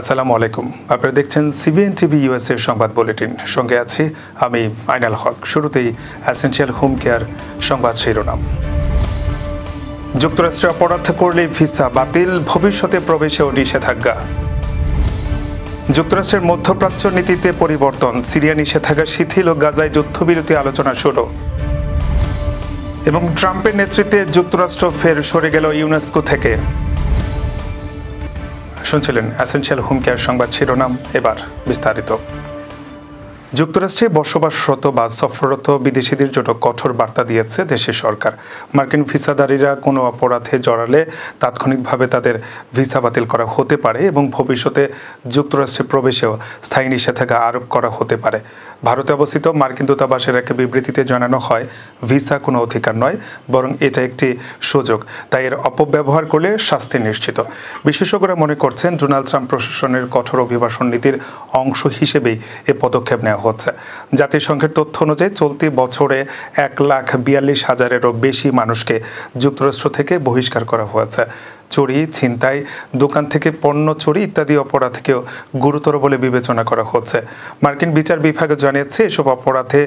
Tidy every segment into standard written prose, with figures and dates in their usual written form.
আসসালামু আলাইকুম। আপনারা দেখছেন সিবিএন টিভি ইউএসএ সংবাদ বুলেটিন। সঙ্গে আছি আমি আইনাল হক। শুরুতেই এসেনশিয়াল হোম কেয়ার সংবাদ শিরোনাম। যুক্তরাষ্ট্রে অপরাধ করলে ভিসা বাতিল, ভবিষ্যতে প্রবেশেও নিষেধাজ্ঞা। যুক্তরাষ্ট্রের মধ্যপ্রাচ্য নীতিতে পরিবর্তন, সিরিয়া নিষেধাজ্ঞা শিথিল ও গাজায় যুদ্ধবিরতি আলোচনা শুরু। এবং ট্রাম্পের নেতৃত্বে যুক্তরাষ্ট্র ফের সরে গেল ইউনেস্কো থেকে। শুনছিলেন এসেনশিয়াল হোম কেয়ার সংবাদ শিরোনাম। এবার বিস্তারিত। যুক্তরাষ্ট্রে বসবাসরত বা সফররত বিদেশিদের জন্য কঠোর বার্তা দিয়েছে দেশের সরকার। মার্কিন ভিসাধারীরা কোনো অপরাধে জড়ালে তাৎক্ষণিকভাবে তাদের ভিসা বাতিল করা হতে পারে এবং ভবিষ্যতে যুক্তরাষ্ট্রে প্রবেশেও স্থায়ী নিষেধাজ্ঞা আরোপ করা হতে পারে। ভারতে অবস্থিত মার্কিন দূতাবাসের এক বিবৃতিতে জানানো হয়, ভিসা কোনো অধিকার নয়, বরং এটা একটি সুযোগ, তাই এর অপব্যবহার করলে শাস্তি নিশ্চিত। বিশেষজ্ঞরা মনে করছেন ডোনাল্ড ট্রাম্প প্রশাসনের কঠোর অভিবাসন নীতির অংশ হিসেবেই এ পদক্ষেপ নেওয়া হচ্ছে। জাতিসংঘের তথ্য অনুযায়ী চলতি বছরে 1,42,000-এরও বেশি মানুষকে যুক্তরাষ্ট্র থেকে বহিষ্কার করা হয়েছে। চুরি, ছিনতাই, দোকান থেকে পণ্য চুরি ইত্যাদি অপরাধকেও গুরুতর বলে বিবেচনা করা হচ্ছে। মার্কিন বিচার বিভাগ জানিয়েছে, এসব অপরাধে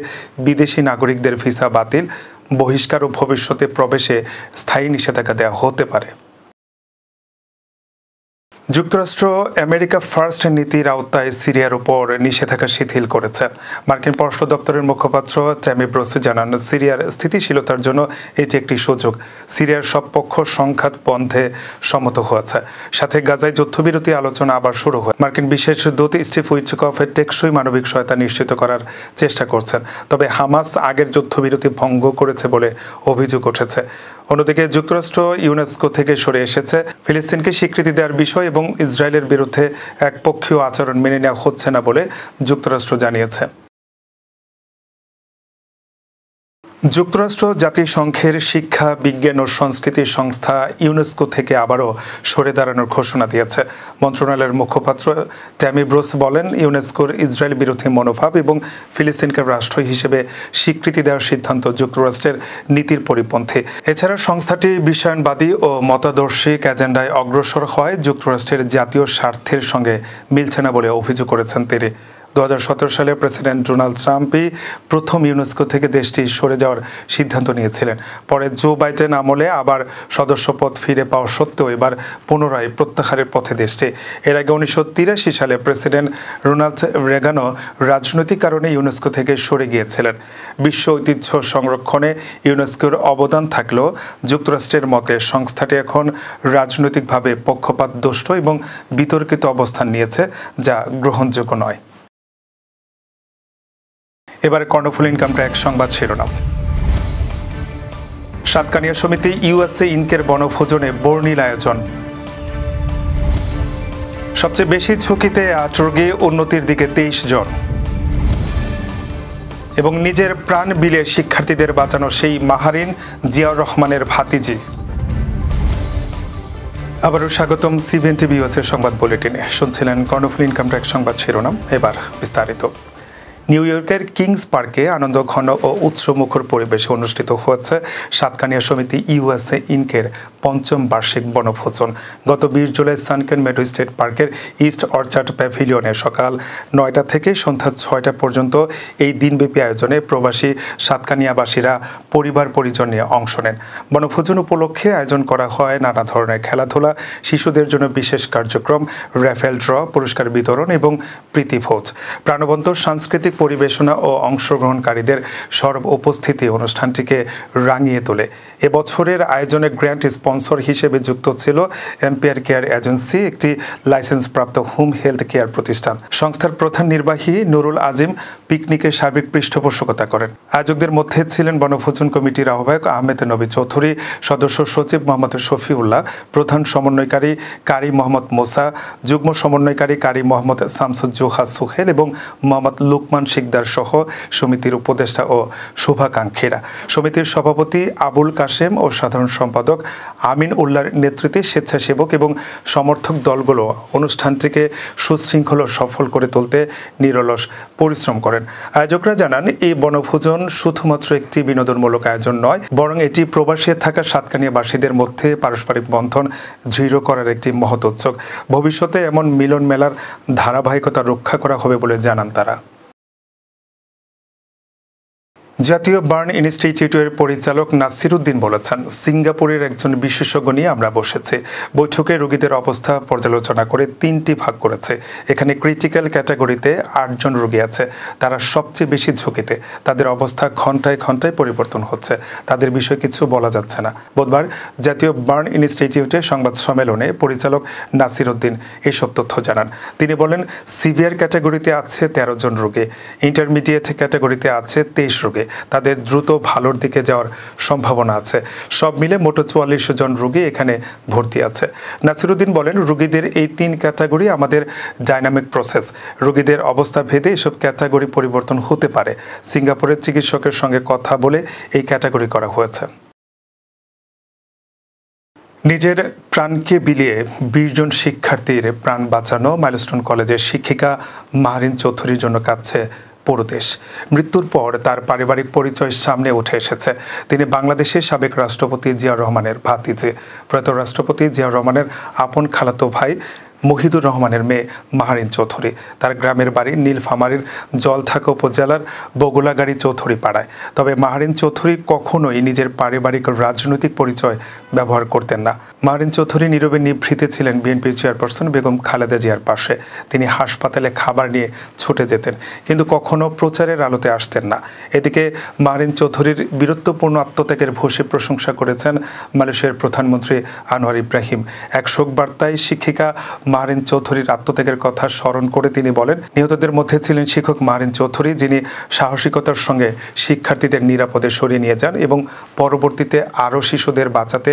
বিদেশি নাগরিকদের ভিসা বাতিল, বহিষ্কার ও ভবিষ্যতে প্রবেশে স্থায়ী নিষেধাজ্ঞা দেওয়া হতে পারে। যুক্তরাষ্ট্র আমেরিকা ফার্স্ট নীতির আওতায় সিরিয়ার উপর নিষেধাজ্ঞা শিথিল করেছে। মার্কিন পররাষ্ট্র দপ্তরের মুখপাত্র ট্যামি ব্রুস জানান, সিরিয়ার স্থিতিশীলতার জন্য এটি একটি সুযোগ। সিরিয়ার সব পক্ষ সংঘাত বন্ধে সম্মত হয়েছে, সাথে গাজায় যুদ্ধবিরতি আলোচনা আবার শুরু হয়। মার্কিন বিশেষ দূত স্টিভ উইটকফ টেকসই মানবিক সহায়তা নিশ্চিত করার চেষ্টা করছেন, তবে হামাস আগের যুদ্ধবিরতি ভঙ্গ করেছে বলে অভিযোগ উঠেছে। অন্যদিকে যুক্তরাষ্ট্র ইউনেস্কো থেকে সরে এসেছে। ফিলিস্তিনকে স্বীকৃতি দেওয়ার বিষয় এবং ইসরায়েলের বিরুদ্ধে একপক্ষীয় আচরণ মেনে নেওয়া হচ্ছে না বলে যুক্তরাষ্ট্র জানিয়েছে। যুক্তরাষ্ট্র জাতিসংঘের শিক্ষা, বিজ্ঞান ও সংস্কৃতি সংস্থা ইউনেস্কো থেকে আবারও সরে দাঁড়ানোর ঘোষণা দিয়েছে। মন্ত্রণালয়ের মুখপাত্র ট্যামি ব্রুস বলেন, ইউনেস্কোর ইসরায়েল বিরোধী মনোভাব এবং ফিলিস্তিনকে রাষ্ট্র হিসেবে স্বীকৃতি দেওয়ার সিদ্ধান্ত যুক্তরাষ্ট্রের নীতির পরিপন্থী। এছাড়া সংস্থাটি বিশ্বায়নবাদী ও মতাদর্শিক এজেন্ডায় অগ্রসর হয় যুক্তরাষ্ট্রের জাতীয় স্বার্থের সঙ্গে মিলছে না বলে অভিযোগ করেছেন তিনি। 2017 সালে প্রেসিডেন্ট ডোনাল্ড ট্রাম্পই প্রথম ইউনেস্কো থেকে দেশটি সরে যাওয়ার সিদ্ধান্ত নিয়েছিলেন। পরে জো বাইডেন আমলে আবার সদস্যপদ ফিরে পাওয়া সত্ত্বেও এবার পুনরায় প্রত্যাহারের পথে দেশটি। এর আগে 1983 সালে প্রেসিডেন্ট রোনাল্ড রেগানও রাজনৈতিক কারণে ইউনেস্কো থেকে সরে গিয়েছিলেন। বিশ্ব ঐতিহ্য সংরক্ষণে ইউনেস্কোর অবদান থাকলেও যুক্তরাষ্ট্রের মতে সংস্থাটি এখন রাজনৈতিকভাবে পক্ষপাতদুষ্ট এবং বিতর্কিত অবস্থান নিয়েছে, যা গ্রহণযোগ্য নয়। এবারে কর্ণফুলী ইনকাম ট্যাক্স সংবাদ শিরোনাম। সাতকানিয়া সমিতি ইউএসএ ইনকের বনভোজনে বর্ণিল আয়োজন। সবচেয়ে বেশি ঝুঁকিতে 8 রোগী, উন্নতির দিকে 23 জন। এবং নিজের প্রাণ বিলে শিক্ষার্থীদের বাঁচানো সেই মাহারিন জিয়াউর রহমানের ভাতিজি। আবারও স্বাগতম সিবিএন টিভি ইউএসএ সংবাদ বুলেটিনে। শুনছিলেন কর্ণফুলী ইনকাম ট্যাক্স সংবাদ শিরোনাম। এবার বিস্তারিত। নিউ ইয়র্কের কিংস পার্কে আনন্দ ঘন ও উৎসবমুখর পরিবেশে অনুষ্ঠিত হচ্ছে সাতকানিয়া সমিতি ইউএসএ ইনকের 5ম বার্ষিক বনভোজন। গত 20 জুলাই সানকেন মেডো স্টেট পার্কের ইস্ট অর্চার্ড প্যাভিলিয়নে সকাল 9টা থেকে সন্ধ্যা 6টা পর্যন্ত এই দিনব্যাপী আয়োজনে প্রবাসী সাতকানিয়াবাসীরা পরিবার পরিজন নিয়ে অংশ নেন। বনভোজন উপলক্ষে আয়োজন করা হয় নানা ধরনের খেলাধুলা, শিশুদের জন্য বিশেষ কার্যক্রম, র্যাফেল ড্র, পুরস্কার বিতরণ এবং প্রীতিভোজ। প্রাণবন্ত সাংস্কৃতিক পরিবেশনা ও অংশগ্রহণকারীদের সর্ব উপস্থিতি অনুষ্ঠানটিকে রাঙিয়ে তোলে। এবছরের আয়োজনে গ্র্যান্ড স্পন্সর হিসেবে যুক্ত ছিল এম্পায়ার কেয়ার এজেন্সি, একটি লাইসেন্সপ্রাপ্ত হোম হেলথ কেয়ার প্রতিষ্ঠান। সংস্থার প্রধান নির্বাহী নুরুল আজিম পিকনিকের সার্বিক পৃষ্ঠপোষকতা করেন। আয়োজকদের মধ্যে ছিলেন বনভোজন কমিটির আহ্বায়ক আহমেদ নবী চৌধুরী, সদস্য সচিব মোহাম্মদ শফিউল্লাহ, প্রধান সমন্বয়কারী কারি মোহাম্মদ মোসা, যুগ্ম সমন্বয়কারী কারি মোহাম্মদ শামসুজ্জোহা সুহেল এবং মোহাম্মদ লুকমান শিকদার সহ সমিতির উপদেষ্টা ও শুভাকাঙ্ক্ষীরা। সমিতির সভাপতি আবুল কাশেম ও সাধারণ সম্পাদক আমিন উল্লাহর নেতৃত্বে স্বেচ্ছাসেবক এবং সমর্থক দলগুলো অনুষ্ঠানটিকে সুশৃঙ্খল ও সফল করে তুলতে নিরলস পরিশ্রম করেন। করেন। আয়োজকরা জানান এই বনভোজন শুধুমাত্র একটি বিনোদনমূলক আয়োজন নয়, বরং এটি প্রবাসী থাকা সাতকানিয়াবাসীদের মধ্যে পারস্পরিক বন্ধন দৃঢ় করার একটি মহৎ উদ্যোগ। ভবিষ্যতে এমন মিলন মেলার ধারাবাহিকতা রক্ষা করা হবে বলে জানান তারা। জাতীয় বার্ন ইনস্টিটিউটের পরিচালক নাসির উদ্দিন বলেছেন, সিঙ্গাপুরের একজন বিশেষজ্ঞ নিয়ে আমরা বসেছি। বৈঠকে রোগীদের অবস্থা পর্যালোচনা করে 3টি ভাগ করেছে। এখানে ক্রিটিক্যাল ক্যাটাগরিতে 8 জন রোগী আছে। তারা সবচেয়ে বেশি ঝুঁকিতে। তাদের অবস্থা ঘন্টায় ঘন্টায় পরিবর্তন হচ্ছে। তাদের বিষয়ে কিছু বলা যাচ্ছে না। বুধবার জাতীয় বার্ন ইনস্টিটিউটে সংবাদ সম্মেলনে পরিচালক নাসির উদ্দিন এসব তথ্য জানান। তিনি বলেন, সিভিয়ার ক্যাটাগরিতে আছে 13 জন রোগী, ইন্টারমিডিয়েট ক্যাটাগরিতে আছে 23 রোগী। তাদের দ্রুত ভালোর দিকে যাওয়ার সম্ভাবনা আছে। সব মিলে মোট 44 জন রোগী এখানে ভর্তি আছে। নাসিরুদ্দিন বলেন, রোগীদের এই 3 ক্যাটাগরি আমাদের ডাইনামিক প্রসেস। রোগীদের অবস্থা ভেদে এসব ক্যাটাগরি পরিবর্তন হতে পারে। সিঙ্গাপুরের চিকিৎসকের সঙ্গে কথা বলে এই ক্যাটাগরি করা হয়েছে। নিজের প্রাণকে বিলিয়ে 20 জন শিক্ষার্থীর প্রাণ বাঁচানো মাইলস্টোন কলেজের শিক্ষিকা মাহরিন চৌধুরীর জন্য কাঁদছে পুরো দেশ। মৃত্যুর পর তার পারিবারিক পরিচয় সামনে উঠে এসেছে। তিনি বাংলাদেশের সাবেক রাষ্ট্রপতি জিয়াউর রহমানের ভাতিজে। প্রয়াত রাষ্ট্রপতি জিয়াউর রহমানের আপন খালাতো ভাই মহিদুর রহমানের মেয়ে মাহরিন চৌধুরী। তার গ্রামের বাড়ি নীলফামারীর জলঢাকা উপজেলার বগুলাগাড়ি চৌধুরী পাড়ায়। তবে মাহরিন চৌধুরী কখনোই নিজের পারিবারিক রাজনৈতিক পরিচয় ব্যবহার করতেন না। মাহরিন চৌধুরী নীরবে নিভৃতে ছিলেন বিএনপির চেয়ারপারসন বেগম খালেদা জিয়ার পাশে। তিনি হাসপাতালে খাবার নিয়ে ছুটে যেতেন, কিন্তু কখনো প্রচারের আলোতে আসতেন না। এদিকে মাহরিন চৌধুরীর বীরত্বপূর্ণ আত্মত্যাগের ভূয়সী প্রশংসা করেছেন মালয়েশিয়ার প্রধানমন্ত্রী আনোয়ার ইব্রাহিম। এক শোক বার্তায় শিক্ষিকা মাহরিন চৌধুরীর আত্মত্যাগের কথা স্মরণ করে তিনি বলেন, নিহতদের মধ্যে ছিলেন শিক্ষক মাহরিন চৌধুরী, যিনি সাহসিকতার সঙ্গে শিক্ষার্থীদের নিরাপদে সরিয়ে নিয়ে যান এবং পরবর্তীতে আরও শিশুদের বাঁচাতে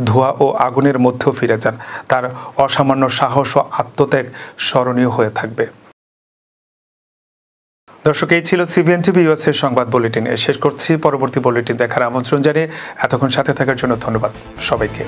ধোঁয়া ও আগুনের মধ্যেও ফিরে যান। তার অসামান্য সাহস ও আত্মত্যাগ স্মরণীয় হয়ে থাকবে। দর্শক, এই ছিল সিবিএন টিভি ইউএসএর সংবাদ বুলেটিনে। শেষ করছি। পরবর্তী বুলেটিন দেখার আমন্ত্রণ জানিয়ে এতক্ষণ সাথে থাকার জন্য ধন্যবাদ সবাইকে।